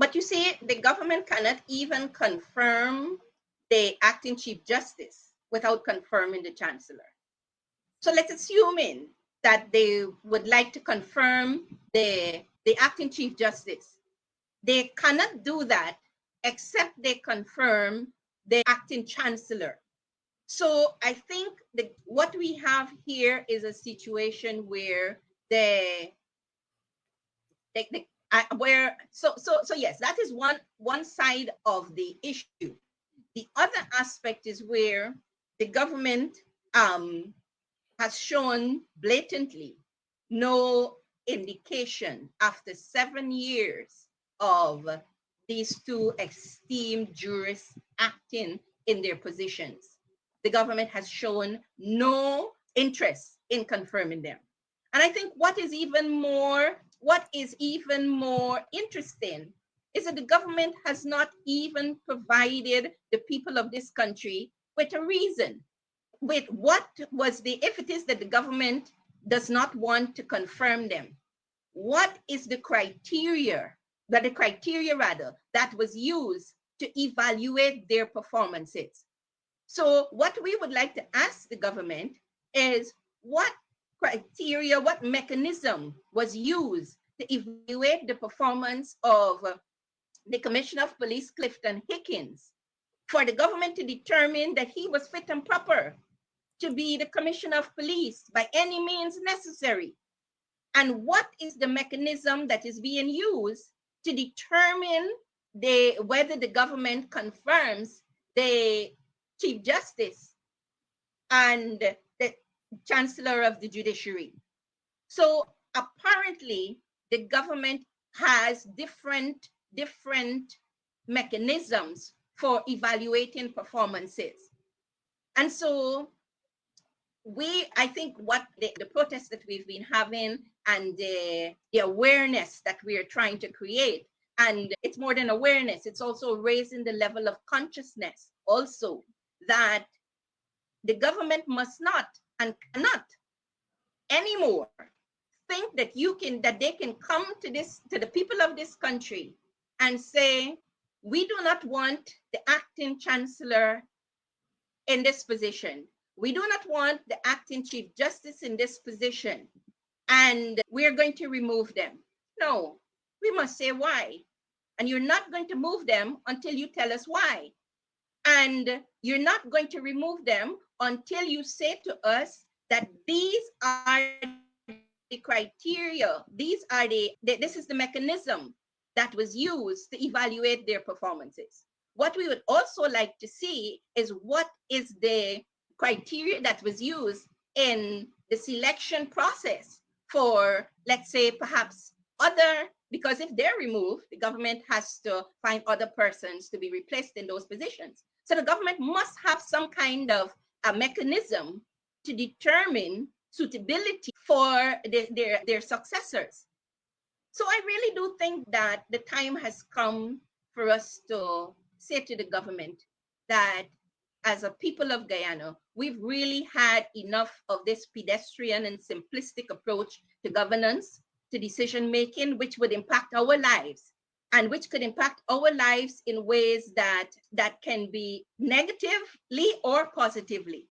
But you see, the government cannot even confirm the acting Chief Justice without confirming the Chancellor. So let's assume that they would like to confirm the acting Chief Justice. They cannot do that except they confirm the acting Chancellor. So I think that what we have here is a situation where so yes, that is one side of the issue. The other aspect is where the government has shown blatantly no indication after 7 years of these two esteemed jurists acting in their positions. The government has shown no interest in confirming them. And I think what is even more interesting is that the government has not even provided the people of this country with a reason. With what was if it is that the government does not want to confirm them, what is the criteria that was used to evaluate their performances? So what we would like to ask the government is what criteria, what mechanism was used to evaluate the performance of the Commissioner of Police, Clifton Hickins, for the government to determine that he was fit and proper to be the Commissioner of Police by any means necessary? And what is the mechanism that is being used to determine whether the government confirms the Chief Justice and the Chancellor of the Judiciary? So apparently the government has different mechanisms for evaluating performances. And so I think what the protests that we've been having and the awareness that we are trying to create, and it's more than awareness, it's also raising the level of consciousness also that the government must not and cannot anymore think that they can come to the people of this country and say, we do not want the acting Chancellor in this position. We do not want the acting Chief Justice in this position, and we're going to remove them. No, we must say why. And you're not going to move them until you tell us why. And you're not going to remove them until you say to us that these are the criteria, this is the mechanism that was used to evaluate their performances. What we would also like to see is what is the criteria that was used in the selection process for, let's say, perhaps because if they're removed, the government has to find other persons to be replaced in those positions. So the government must have some kind of a mechanism to determine suitability for their successors. So I really do think that the time has come for us to say to the government that as a people of Guyana, we've really had enough of this pedestrian and simplistic approach to governance, to decision making, which would impact our lives and which could impact our lives in ways that can be negatively or positively.